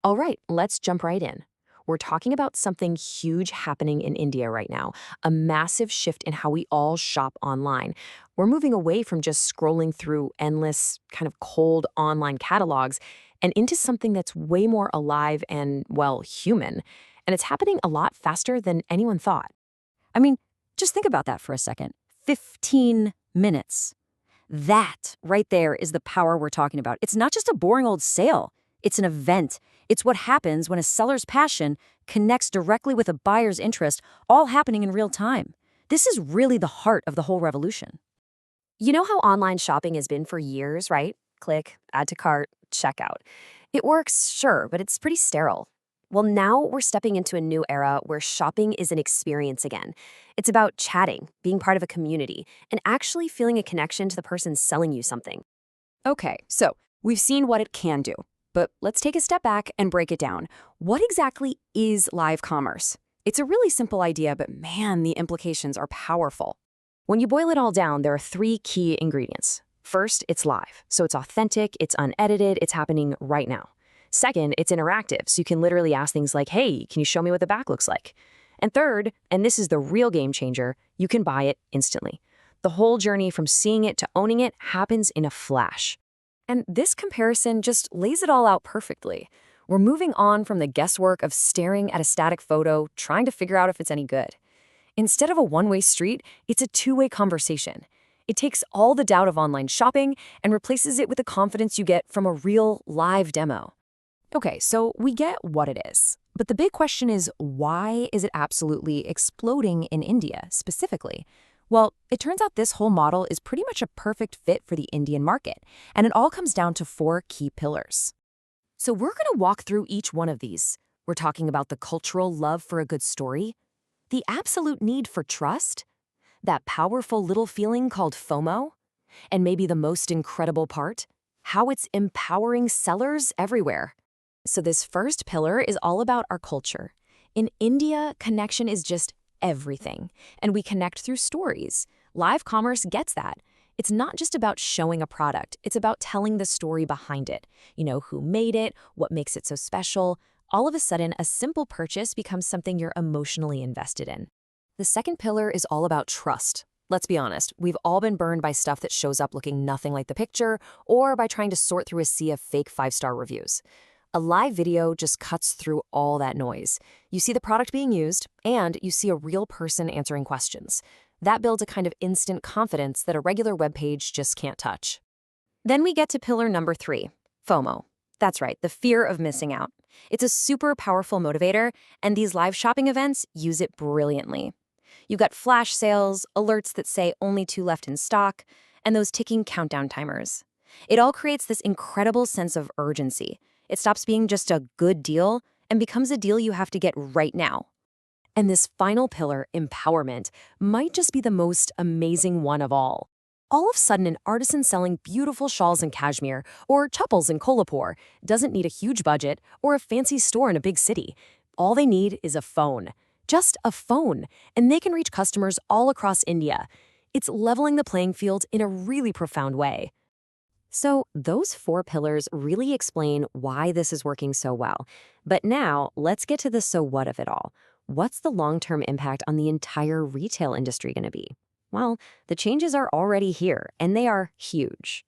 All right, let's jump right in. We're talking about something huge happening in India right now, a massive shift in how we all shop online. We're moving away from just scrolling through endless, kind of cold online catalogs and into something that's way more alive and, well, human. And it's happening a lot faster than anyone thought. I mean, just think about that for a second. 15 minutes. That right there is the power we're talking about. It's not just a boring old sale. It's an event. It's what happens when a seller's passion connects directly with a buyer's interest, all happening in real time. This is really the heart of the whole revolution. You know how online shopping has been for years, right? Click, add to cart, checkout. It works, sure, but it's pretty sterile. Well, now we're stepping into a new era where shopping is an experience again. It's about chatting, being part of a community, and actually feeling a connection to the person selling you something. Okay, so we've seen what it can do, but let's take a step back and break it down. What exactly is live commerce? It's a really simple idea, but man, the implications are powerful. When you boil it all down, there are three key ingredients. First, it's live, so it's authentic, it's unedited, it's happening right now. Second, it's interactive, so you can literally ask things like, hey, can you show me what the back looks like? And third, and this is the real game changer, you can buy it instantly. The whole journey from seeing it to owning it happens in a flash. And this comparison just lays it all out perfectly. We're moving on from the guesswork of staring at a static photo, trying to figure out if it's any good. Instead of a one-way street, it's a two-way conversation. It takes all the doubt of online shopping and replaces it with the confidence you get from a real live demo. Okay, so we get what it is. But the big question is, why is it absolutely exploding in India specifically? Well, it turns out this whole model is pretty much a perfect fit for the Indian market, and it all comes down to four key pillars. So we're going to walk through each one of these. We're talking about the cultural love for a good story, the absolute need for trust, that powerful little feeling called FOMO, and maybe the most incredible part, how it's empowering sellers everywhere. So this first pillar is all about our culture. In India, connection is just everything, and we connect through stories. Live commerce gets that. It's not just about showing a product, it's about telling the story behind it. You know, who made it, what makes it so special. All of a sudden, a simple purchase becomes something you're emotionally invested in. The second pillar is all about trust. Let's be honest, we've all been burned by stuff that shows up looking nothing like the picture, or by trying to sort through a sea of fake 5-star reviews. A live video just cuts through all that noise. You see the product being used, and you see a real person answering questions. That builds a kind of instant confidence that a regular web page just can't touch. Then we get to pillar number 3, FOMO. That's right, the fear of missing out. It's a super powerful motivator, and these live shopping events use it brilliantly. You've got flash sales, alerts that say only 2 left in stock, and those ticking countdown timers. It all creates this incredible sense of urgency. It stops being just a good deal and becomes a deal you have to get right now. And this final pillar, empowerment, might just be the most amazing one of all. All of a sudden, an artisan selling beautiful shawls in Kashmir or chappals in Kolhapur doesn't need a huge budget or a fancy store in a big city. All they need is a phone. Just a phone, and they can reach customers all across India. It's leveling the playing field in a really profound way. So those 4 pillars really explain why this is working so well. But now, let's get to the so what of it all. What's the long-term impact on the entire retail industry going to be? Well, the changes are already here, and they are huge.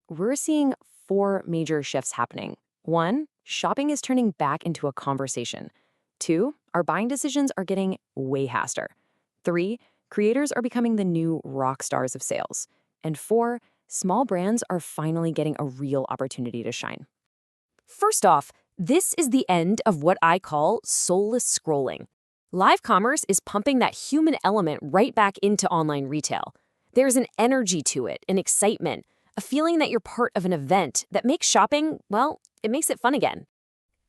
We're seeing 4 major shifts happening. 1, shopping is turning back into a conversation. 2, our buying decisions are getting way faster. 3, creators are becoming the new rock stars of sales. And 4, small brands are finally getting a real opportunity to shine. First off, this is the end of what I call soulless scrolling. Live commerce is pumping that human element right back into online retail. There's an energy to it, an excitement, a feeling that you're part of an event that makes shopping, well, it makes it fun again.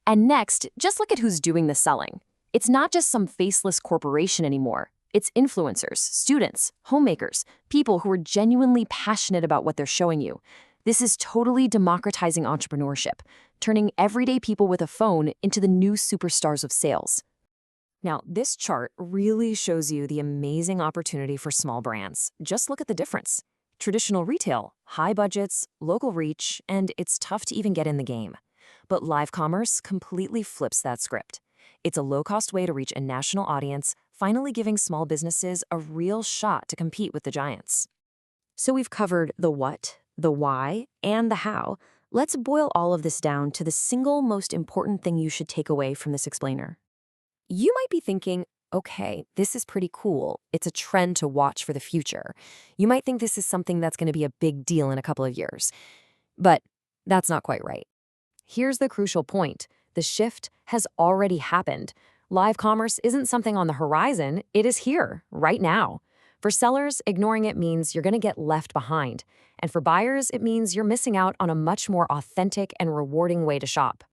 And next, just look at who's doing the selling. It's not just some faceless corporation anymore. It's influencers, students, homemakers, people who are genuinely passionate about what they're showing you. This is totally democratizing entrepreneurship, turning everyday people with a phone into the new superstars of sales. Now, this chart really shows you the amazing opportunity for small brands. Just look at the difference. Traditional retail, high budgets, local reach, and it's tough to even get in the game. But live commerce completely flips that script. It's a low-cost way to reach a national audience, finally giving small businesses a real shot to compete with the giants. So we've covered the what, the why, and the how. Let's boil all of this down to the single most important thing you should take away from this explainer. You might be thinking, okay, this is pretty cool. It's a trend to watch for the future. You might think this is something that's going to be a big deal in a couple of years. But that's not quite right. Here's the crucial point. The shift has already happened. Live commerce isn't something on the horizon. It is here, right now. For sellers, ignoring it means you're going to get left behind. And for buyers, it means you're missing out on a much more authentic and rewarding way to shop.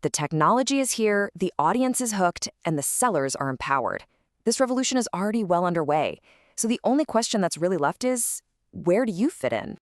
The technology is here, the audience is hooked, and the sellers are empowered. This revolution is already well underway. So the only question that's really left is, where do you fit in?